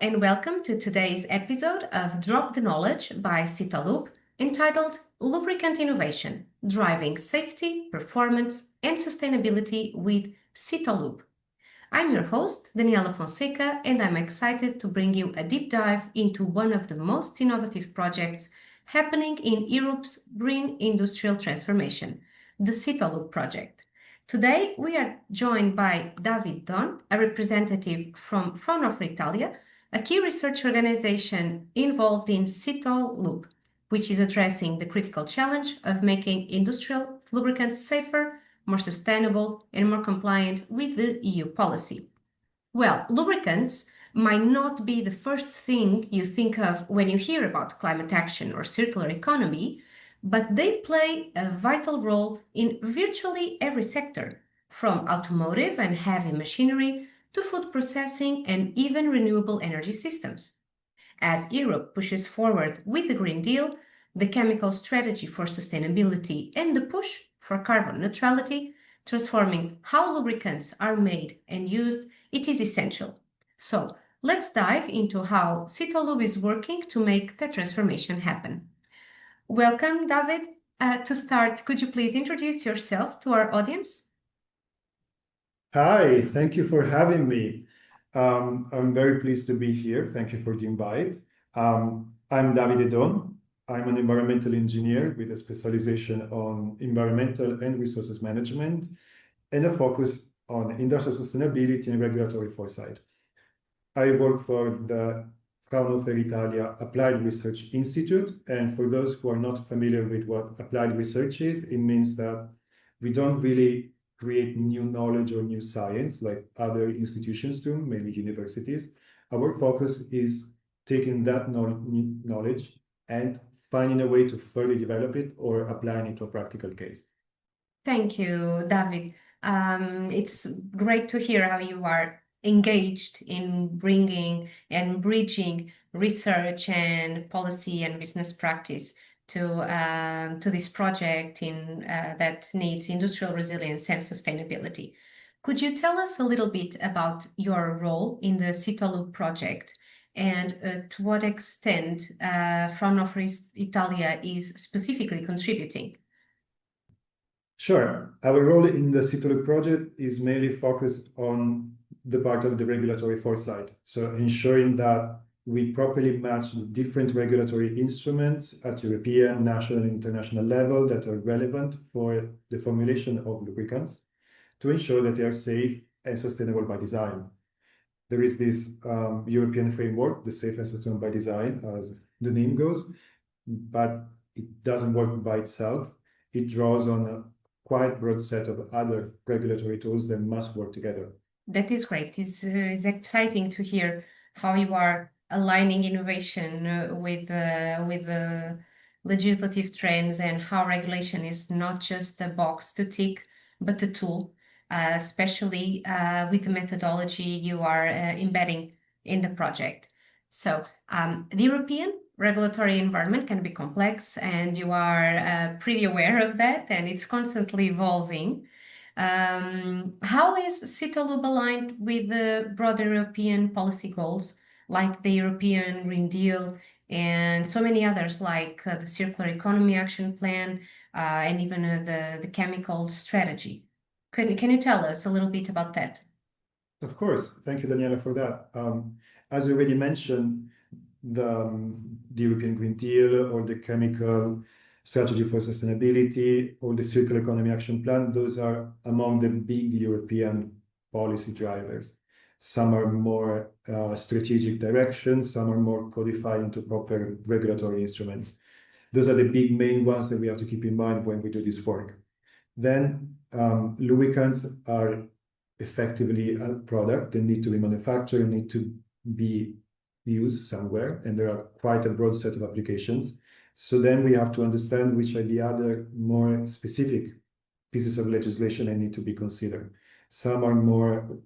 and welcome to today's episode of Drop the Knowledge by SiToLub, entitled Lubricant Innovation, Driving Safety, Performance, and Sustainability with SiToLub. I'm your host, Daniela Fonseca, and I'm excited to bring you a deep dive into one of the most innovative projects happening in Europe's green industrial transformation, the SiToLub project. Today, we are joined by Davide Don, a representative from Fraunhofer Italia, a key research organization involved in SiToLub, which is addressing the critical challenge of making industrial lubricants safer, more sustainable, and more compliant with the EU policy. Well, lubricants might not be the first thing you think of when you hear about climate action or circular economy, but they play a vital role in virtually every sector, from automotive and heavy machinery to food processing and even renewable energy systems. As Europe pushes forward with the Green Deal, the chemical strategy for sustainability, and the push for carbon neutrality, transforming how lubricants are made and used, it is essential. So, let's dive into how SiToLub is working to make that transformation happen. Welcome, David. To start, could you please introduce yourself to our audience? Hi, thank you for having me. I'm very pleased to be here. Thank you for the invite. I'm Davide Don. I'm an environmental engineer with a specialization on environmental and resources management and a focus on industrial sustainability and regulatory foresight. I work for the Fraunhofer Italia Applied Research Institute, and for those who are not familiar with what applied research is, it means that we don't really create new knowledge or new science like other institutions do, mainly universities. Our focus is taking that knowledge and finding a way to further develop it or applying it to a practical case. Thank you, David. It's great to hear how you are engaged in bringing and bridging research and policy and business practice to this project that needs industrial resilience and sustainability. Could you tell us a little bit about your role in the SiToLub project and to what extent Fraunhofer Italia is specifically contributing? Sure. Our role in the SiToLub project is mainly focused on the part of the regulatory foresight. So ensuring that we properly match the different regulatory instruments at European, national, and international level that are relevant for the formulation of lubricants to ensure that they are safe and sustainable by design. There is this European framework, the Safe and Sustainable by Design, as the name goes, but it doesn't work by itself. It draws on a quite broad set of other regulatory tools that must work together. That is great. It's exciting to hear how you are aligning innovation with the legislative trends and how regulation is not just a box to tick, but a tool, especially with the methodology you are embedding in the project. So the European regulatory environment can be complex, and you are pretty aware of that, and it's constantly evolving. How is SiToLub aligned with the broader European policy goals, like the European Green Deal and so many others, like the Circular Economy Action Plan and even the chemical strategy? Can you tell us a little bit about that? Of course. Thank you, Daniela, for that. As you already mentioned, the European Green Deal or the Chemical Strategy for Sustainability or the Circular Economy Action Plan, those are among the big European policy drivers. Some are more strategic directions, some are more codified into proper regulatory instruments. Those are the big main ones that we have to keep in mind when we do this work. Then lubricants are effectively a product. They need to be manufactured, need to be used somewhere, and there are quite a broad set of applications. So then we have to understand which are the other more specific pieces of legislation that need to be considered. Some are more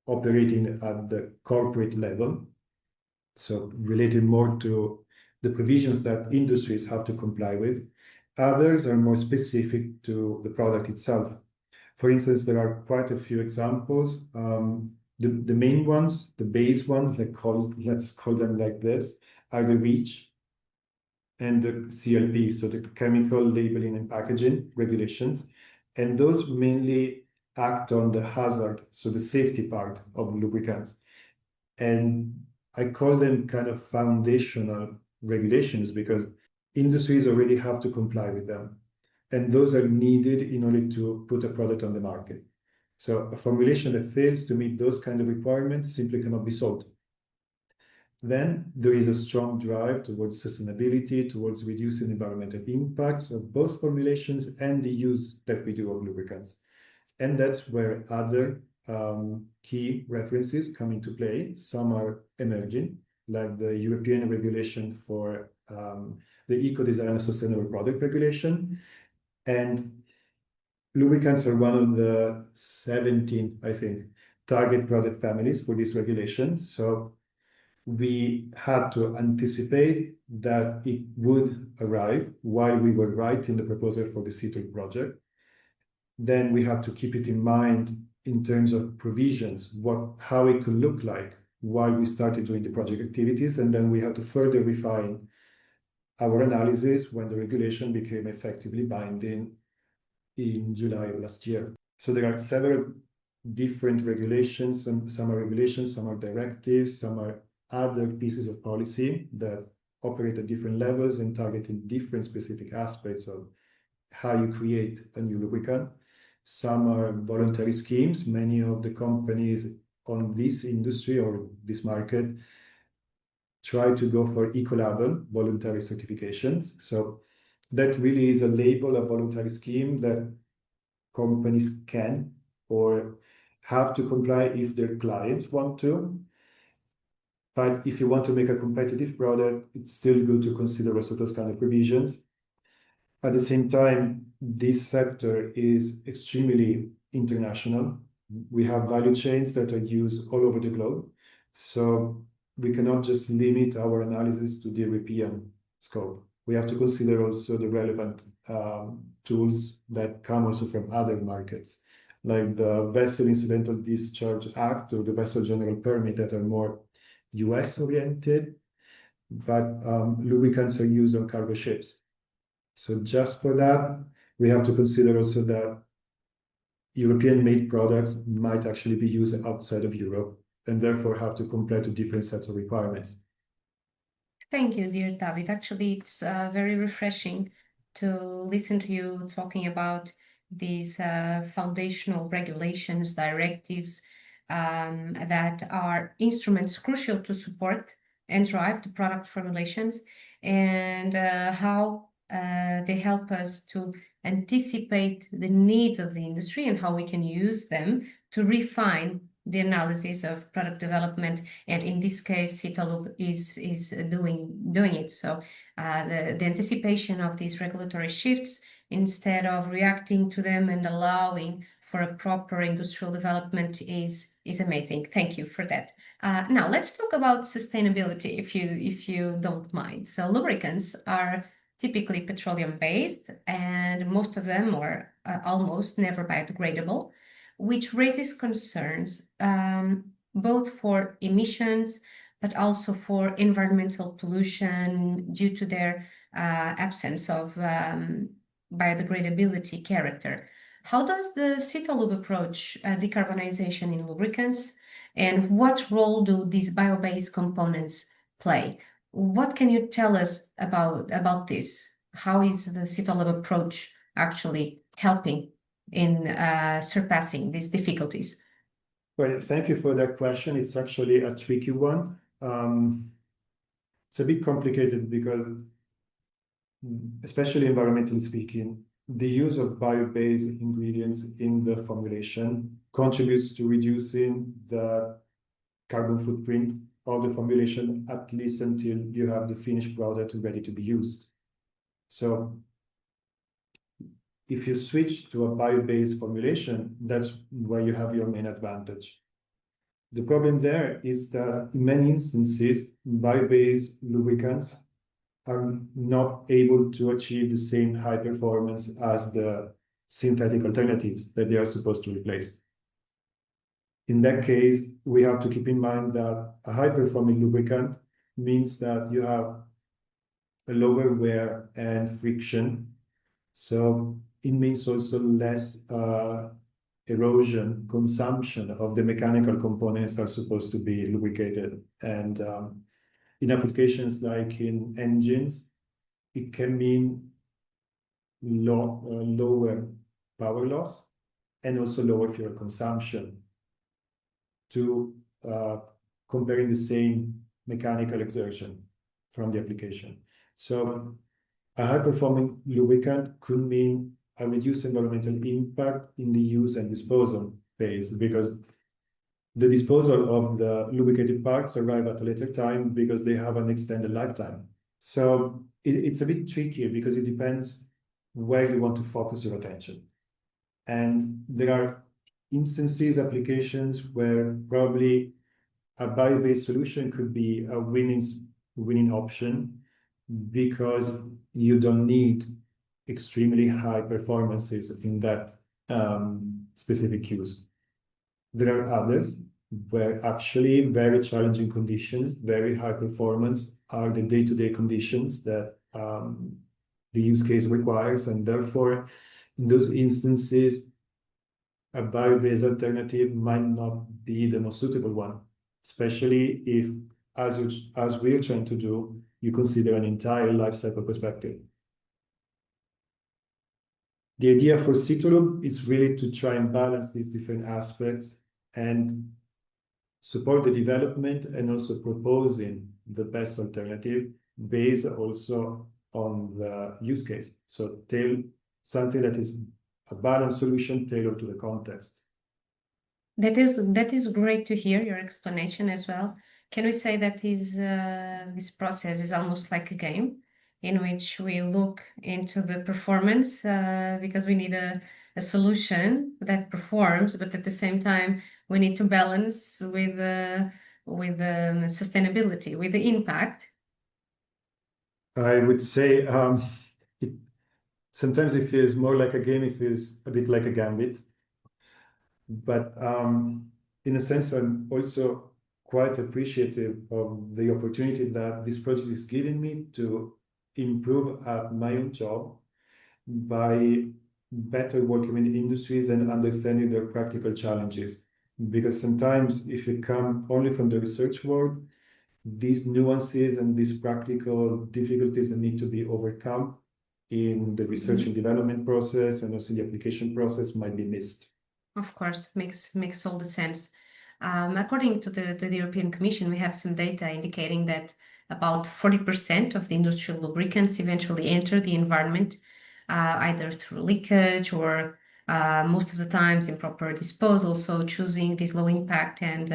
operating at the corporate level, so related more to the provisions that industries have to comply with. Others are more specific to the product itself. For instance, there are quite a few examples. The main ones, the base ones, let's call them like this, are the REACH and the CLP, so the chemical labeling and packaging regulations. And those mainly act on the hazard, so the safety part of lubricants. And I call them kind of foundational regulations because industries already have to comply with them. And those are needed in order to put a product on the market. So a formulation that fails to meet those kind of requirements simply cannot be sold. Then there is a strong drive towards sustainability, towards reducing environmental impacts of both formulations and the use that we do of lubricants. And that's where other key references come into play. Some are emerging, like the European regulation for the Eco-Design of Sustainable Product Regulation. And lubricants are one of the 17, I think, target product families for this regulation. So we had to anticipate that it would arrive while we were writing the proposal for the SiToLub project. Then we had to keep it in mind in terms of provisions, how it could look like while we started doing the project activities. And then we had to further refine our analysis when the regulation became effectively binding in July of last year. So there are several different regulations, and some are regulations, some are directives, some are other pieces of policy that operate at different levels and targeting different specific aspects of how you create a new lubricant. Some are voluntary schemes. Many of the companies on this industry or this market try to go for eco-label voluntary certifications. So that really is a label, a voluntary scheme that companies can or have to comply if their clients want to. But if you want to make a competitive product, it's still good to consider also those kind of provisions. At the same time, this sector is extremely international. We have value chains that are used all over the globe. So we cannot just limit our analysis to the European scope. We have to consider also the relevant tools that come also from other markets, like the Vessel Incidental Discharge Act or the Vessel General Permit that are more US oriented, but lubricants are used on cargo ships. So just for that, we have to consider also that European-made products might actually be used outside of Europe and therefore have to comply to different sets of requirements. Thank you, dear David. Actually, it's very refreshing to listen to you talking about these foundational regulations, directives that are instruments crucial to support and drive the product formulations, and how they help us to anticipate the needs of the industry and how we can use them to refine the analysis of product development, and in this case, SiToLub is doing it. So the anticipation of these regulatory shifts, instead of reacting to them and allowing for a proper industrial development, is amazing. Thank you for that. Now let's talk about sustainability, if you don't mind. So lubricants are typically petroleum-based, and most of them are almost never biodegradable, which raises concerns both for emissions, but also for environmental pollution due to their absence of biodegradability character. How does the SiToLub approach decarbonization in lubricants, and what role do these bio-based components play? What can you tell us about this? How is the SiToLub approach actually helping in surpassing these difficulties? Well, thank you for that question. It's actually a tricky one. It's a bit complicated because, especially environmentally speaking, the use of bio-based ingredients in the formulation contributes to reducing the carbon footprint of the formulation, at least until you have the finished product ready to be used. So if you switch to a bio-based formulation, that's where you have your main advantage. The problem there is that in many instances, bio-based lubricants are not able to achieve the same high performance as the synthetic alternatives that they are supposed to replace. In that case, we have to keep in mind that a high-performing lubricant means that you have a lower wear and friction. So it means also less erosion, consumption of the mechanical components that are supposed to be lubricated. And in applications like in engines, it can mean lower power loss and also lower fuel consumption to comparing the same mechanical exertion from the application. So a high-performing lubricant could mean a reduced environmental impact in the use and disposal phase, because the disposal of the lubricated parts arrive at a later time because they have an extended lifetime. So it's a bit tricky because it depends where you want to focus your attention. And there are instances, applications where probably a bio-based solution could be a winning option because you don't need extremely high performances in that specific use. There are others where actually very challenging conditions, very high performance are the day-to-day conditions that the use case requires, and therefore in those instances a bio-based alternative might not be the most suitable one, especially if, as we're trying to do, you consider an entire life cycle perspective. The idea for SiToLub is really to try and balance these different aspects and support the development and also proposing the best alternative based also on the use case. So something that is a balanced solution tailored to the context. That is great to hear your explanation as well. Can we say that this process is almost like a game in which we look into the performance because we need a solution that performs, but at the same time we need to balance with sustainability, with the impact? I would say sometimes it feels more like a game, it feels a bit like a gambit. But in a sense, I'm also quite appreciative of the opportunity that this project is giving me to improve at my own job by better working with industries and understanding their practical challenges. Because sometimes if you come only from the research world, these nuances and these practical difficulties that need to be overcome in the research and development process and also in the application process might be missed. Of course, makes all the sense. According to the European Commission, we have some data indicating that about 40% of the industrial lubricants eventually enter the environment, either through leakage or most of the times improper disposal. So choosing these low impact and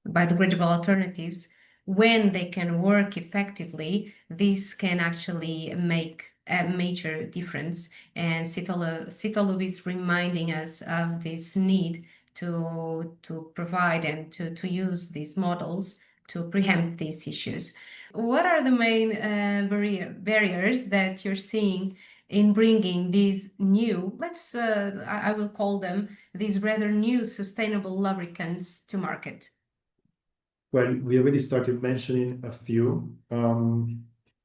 biodegradable alternatives, when they can work effectively, this can actually make a major difference. And SiToLub is reminding us of this need to provide and to use these models to preempt these issues. What are the main barriers that you're seeing in bringing these new, I will call them these rather new sustainable lubricants to market? Well, we already started mentioning a few.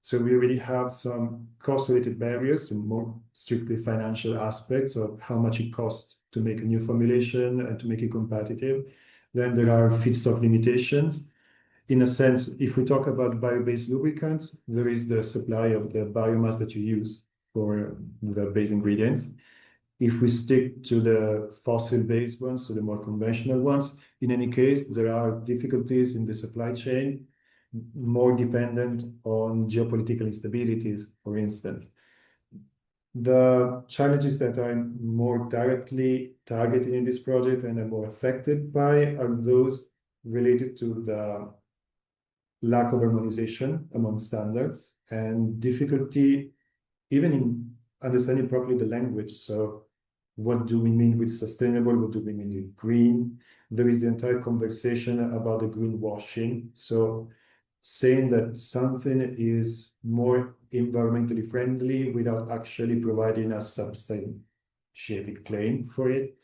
So we already have some cost-related barriers and more strictly financial aspects of how much it costs to make a new formulation and to make it competitive. Then there are feedstock limitations. In a sense, if we talk about bio-based lubricants, there is the supply of the biomass that you use for the base ingredients. If we stick to the fossil-based ones, so the more conventional ones, in any case, there are difficulties in the supply chain, more dependent on geopolitical instabilities, for instance. The challenges that I'm more directly targeting in this project and are more affected by are those related to the lack of harmonization among standards and difficulty even in understanding properly the language. So what do we mean with sustainable? What do we mean with green? There is the entire conversation about the greenwashing. So saying that something is more environmentally friendly without actually providing a substantiated claim for it.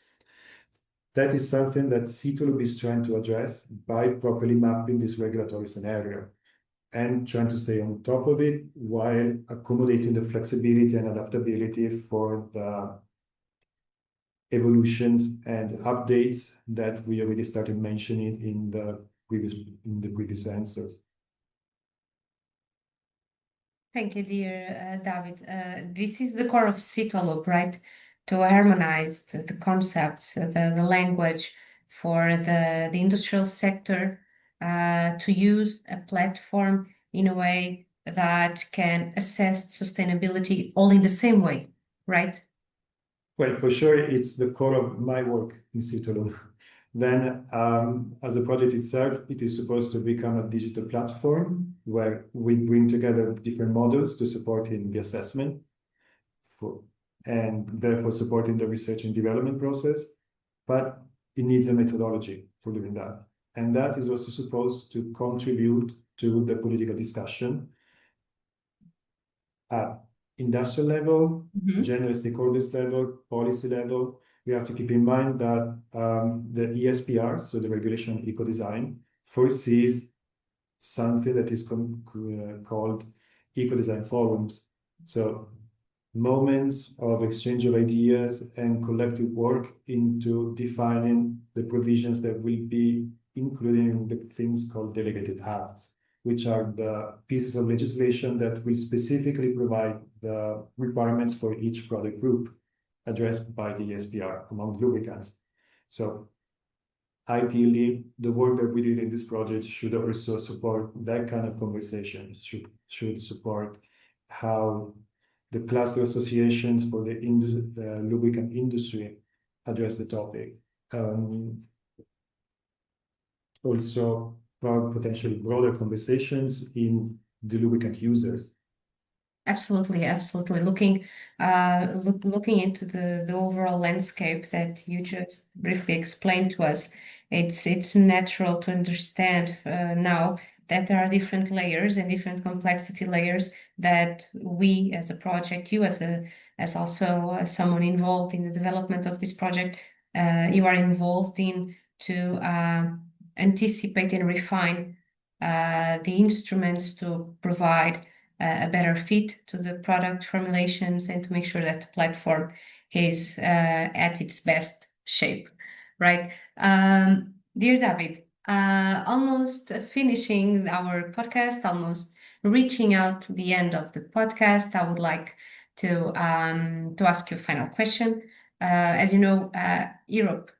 that is something that SiToLub is trying to address by properly mapping this regulatory scenario and trying to stay on top of it while accommodating the flexibility and adaptability for the evolutions and updates that we already started mentioning in the previous answers. Thank you, dear David. This is the core of SiToLub, right? To harmonize the concepts, the language for the industrial sector, to use a platform in a way that can assess sustainability all in the same way, right? Well, for sure, it's the core of my work in SiToLub. Then, as a project itself, it is supposed to become a digital platform where we bring together different models to supporting the assessment and therefore supporting the research and development process. But it needs a methodology for doing that. And that is also supposed to contribute to the political discussion at industrial level, general stakeholders level, policy level. We have to keep in mind that the ESPR, so the Regulation on Eco-Design, foresees something that is called eco-design forums. So moments of exchange of ideas and collective work into defining the provisions that will be including the things called delegated acts, which are the pieces of legislation that will specifically provide the requirements for each product group addressed by the ESPR among lubricants. So ideally, the work that we did in this project should also support that kind of conversation, should support how the cluster associations for the lubricant industry address the topic. Also, potentially broader conversations in the lubricant users. Absolutely, absolutely. Looking into the overall landscape that you just briefly explained to us, it's natural to understand now that there are different layers and different complexity layers that we as a project, you as also someone involved in the development of this project, you are involved in to anticipate and refine the instruments to provide a better fit to the product formulations and to make sure that the platform is at its best shape, right? Dear David, almost finishing our podcast, almost reaching out to the end of the podcast, I would like to ask you a final question. As you know, Europe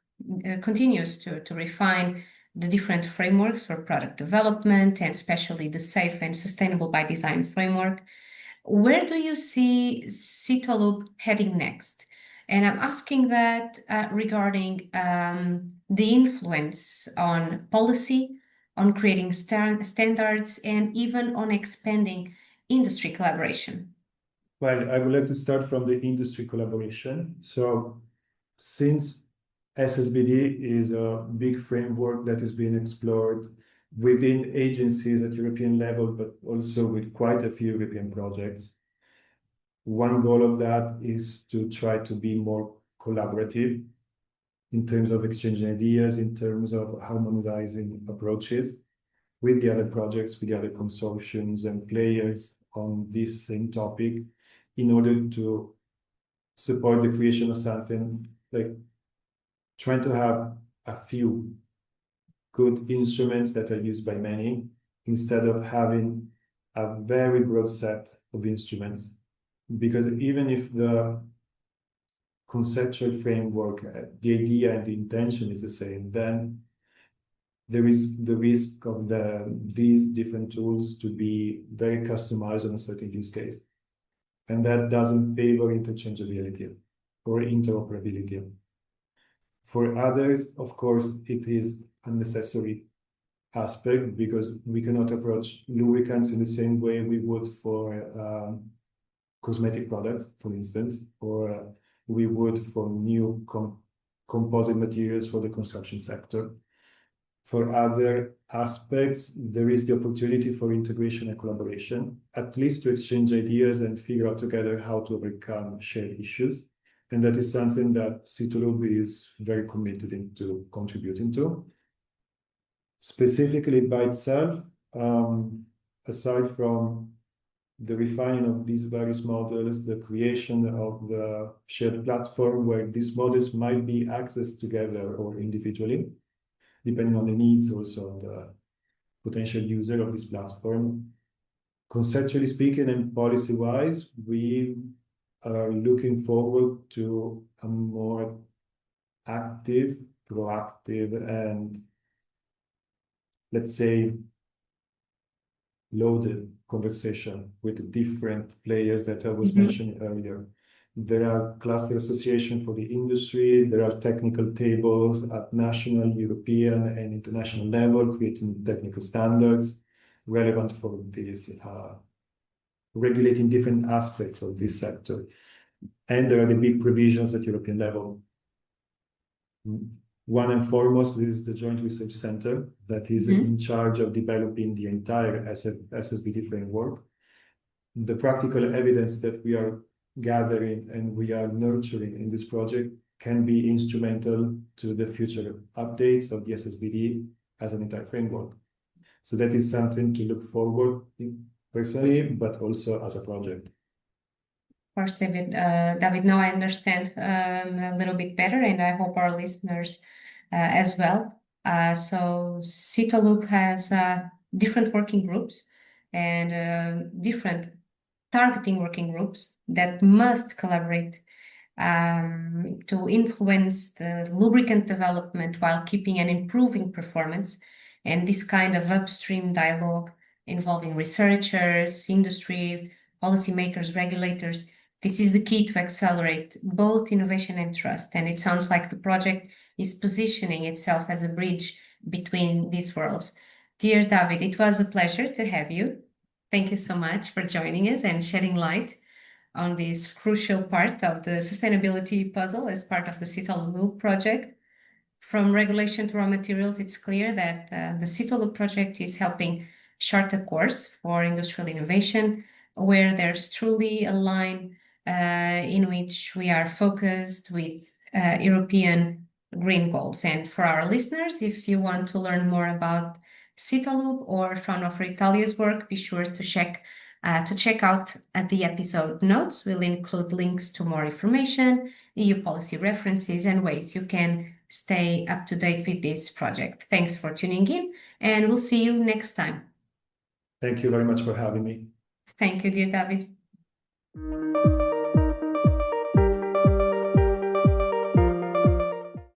continues to refine the different frameworks for product development and especially the safe and sustainable by design framework. Where do you see SiToLub heading next? And I'm asking that regarding the influence on policy, on creating standards, and even on expanding industry collaboration. Well, I would like to start from the industry collaboration. So since SSBD is a big framework that is being explored within agencies at European level, but also with quite a few European projects. One goal of that is to try to be more collaborative in terms of exchanging ideas, in terms of harmonizing approaches with the other projects, with the other consortiums and players on this same topic in order to support the creation of something like trying to have a few good instruments that are used by many instead of having a very broad set of instruments. Because even if the conceptual framework, the idea and the intention is the same, then there is the risk of these different tools to be very customized on a certain use case. And that doesn't favor interchangeability or interoperability. For others, of course, it is a necessary aspect because we cannot approach lubricants in the same way we would for cosmetic products, for instance, or we would for new composite materials for the construction sector. For other aspects, there is the opportunity for integration and collaboration, at least to exchange ideas and figure out together how to overcome shared issues. And that is something that SiToLub is very committed into contributing to. Specifically by itself, aside from the refining of these various models, the creation of the shared platform where these models might be accessed together or individually, depending on the needs also of the potential user of this platform. Conceptually speaking and policy-wise, we are looking forward to a more active, proactive, and let's say loaded conversation with different players that I was mentioning earlier. There are cluster associations for the industry. There are technical tables at national, European, and international level, creating technical standards relevant for this, regulating different aspects of this sector. And there are the big provisions at European level. One and foremost is the Joint Research Center that is in charge of developing the entire SSBD framework. The practical evidence that we are gathering and we are nurturing in this project can be instrumental to the future updates of the SSBD as an entire framework. So that is something to look forward to personally, but also as a project. Of course, David, now I understand a little bit better, and I hope our listeners as well. So SiToLub has different working groups and different targeting working groups that must collaborate to influence the lubricant development while keeping and improving performance. And this kind of upstream dialogue involving researchers, industry, policymakers, regulators, this is the key to accelerate both innovation and trust. And it sounds like the project is positioning itself as a bridge between these worlds. Dear David, it was a pleasure to have you. Thank you so much for joining us and shedding light on this crucial part of the sustainability puzzle as part of the SiToLub project. From regulation to raw materials, it's clear that the SiToLub project is helping chart a course for industrial innovation, where there's truly a line in which we are focused with European green goals. And for our listeners, if you want to learn more about SiToLub or Fraunhofer Italia's work, be sure to check out the episode notes. We'll include links to more information, EU policy references, and ways you can stay up to date with this project. Thanks for tuning in, and we'll see you next time. Thank you very much for having me. Thank you, dear David.